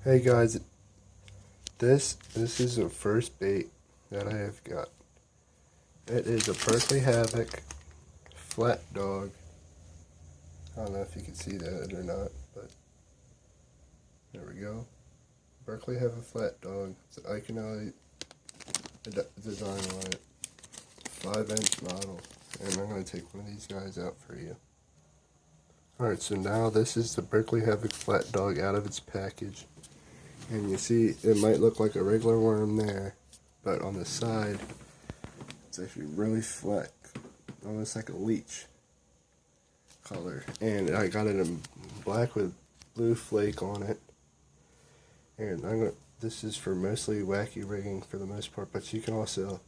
Hey guys, this is the first bait that I have got. It is a Berkeley Havoc flat dog. I don't know if you can see that or not, but there we go. Berkeley Havoc flat dog. It's an iconite design on it. 5-inch model. And I'm going to take one of these guys out for you. Alright, so now this is the Berkeley Havoc flat dog out of its package. And you see, it might look like a regular worm there, but on the side, it's actually really flat, almost like a leech color. And I got it in black with blue flake on it. And this is for mostly wacky rigging for the most part, but you can also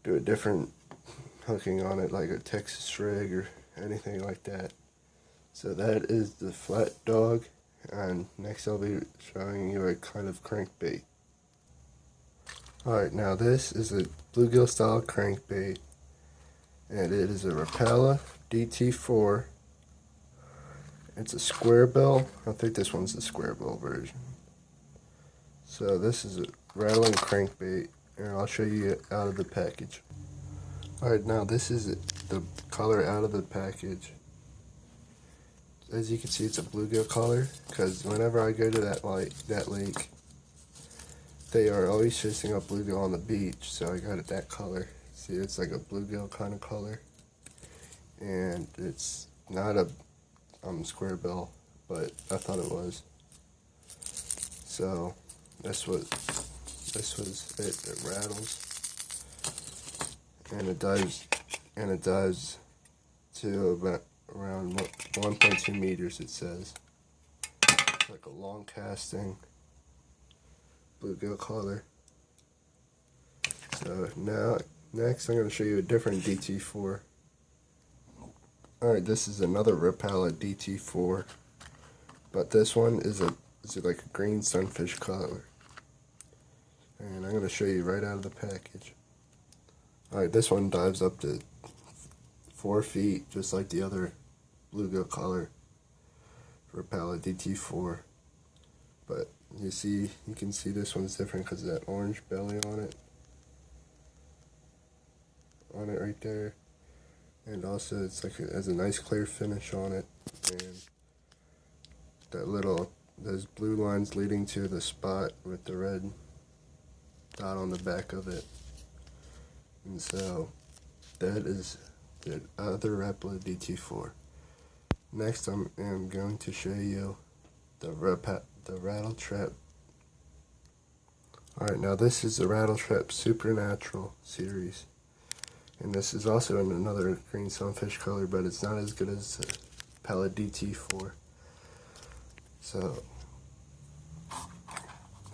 do a different hooking on it, like a Texas rig or anything like that. So that is the flat dog. And next I'll be showing you a kind of crankbait. Alright, now this is a bluegill style crankbait. And it is a Rapala DT4. It's a square bill. I think this one's the square bill version. So this is a rattling crankbait. And I'll show you out of the package. Alright, now this is the color out of the package. As you can see, it's a bluegill color, because whenever I go to that lake, they are always chasing up bluegill on the beach, so I got it that color. See, it's like a bluegill kind of color, and it's not a square bill, but I thought it was. So this was it. It rattles, and it dives to about around 1.2 meters, it says. It's like a long casting bluegill color. So now, next I'm going to show you a different DT4. Alright, this is another Rapala DT4, but this one is like a green sunfish color. And I'm going to show you right out of the package. Alright, this one dives up to 4 feet, just like the other bluegill color Rapala DT4, but you can see this one's different because of that orange belly on it right there, and also it's like it has a nice clear finish on it, and those blue lines leading to the spot with the red dot on the back of it. And so that is the other Rapala DT4. Next, I am going to show you the Rattle Trap. Alright, now this is the Rattle Trap Supernatural series. And this is also in another green sunfish color, but it's not as good as the Rapala DT4. So,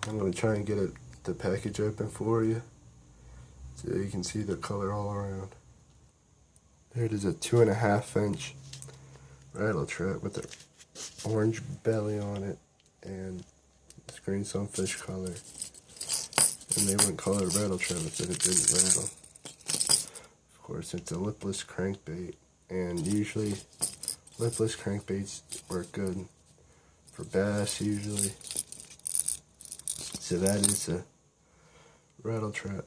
I'm going to try and get the package open for you, so you can see the color all around. There it is, a 2.5-inch rattle trap with an orange belly on it and this green sunfish color. And they wouldn't call it a rattle trap if it didn't rattle. Of course, it's a lipless crankbait, and usually lipless crankbaits work good for bass usually. So that is a rattle trap.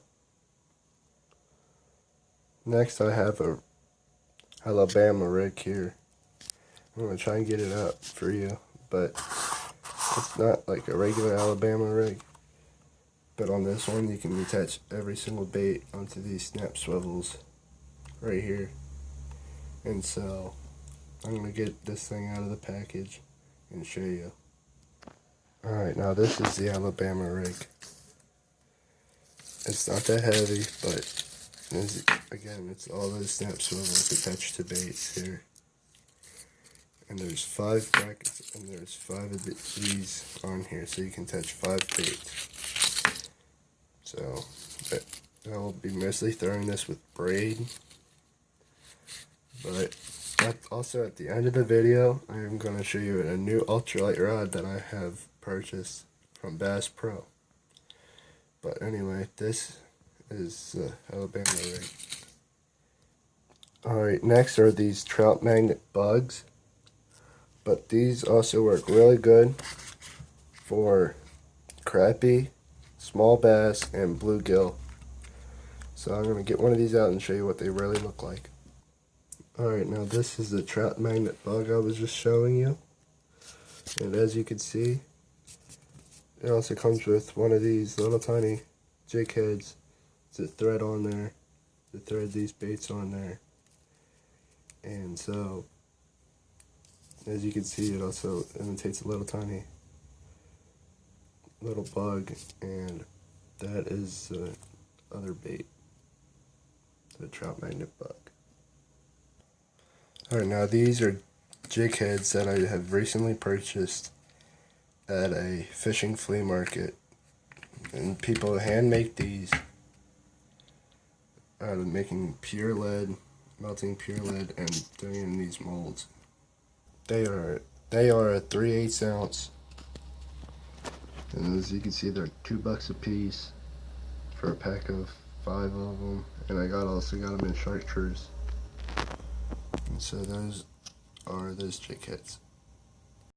Next, I have a Alabama rig here. I'm going to try and get it up for you, but it's not like a regular Alabama rig. But on this one, you can attach every single bait onto these snap swivels right here. And so, I'm going to get this thing out of the package and show you. Alright, now this is the Alabama rig. It's not that heavy, but again, it's all those snap swivels attached to baits here. And there's 5 brackets, and there's 5 of these on here, so you can attach 5 baits. So, I will be mostly throwing this with braid. But also at the end of the video, I am going to show you a new ultralight rod that I have purchased from Bass Pro. But anyway, this is the Alabama rig. Alright, next are these trout magnet bugs. But these also work really good for crappie, small bass, and bluegill. So I'm going to get one of these out and show you what they really look like. Alright, now this is the trout magnet bug I was just showing you. And as you can see, it also comes with one of these little tiny jig heads to thread on there, to thread these baits on there. And so, as you can see, it also imitates a little tiny little bug, and that is the other bait, the trout magnet bug. Alright, now these are jig heads that I have recently purchased at a fishing flea market, and people hand make these out of making pure lead, melting pure lead, and doing it in these molds. They are a 3/8 ounce, and as you can see, they're $2 a piece for a pack of 5 of them, and I also got them in chartreuse. And so those are those jig heads.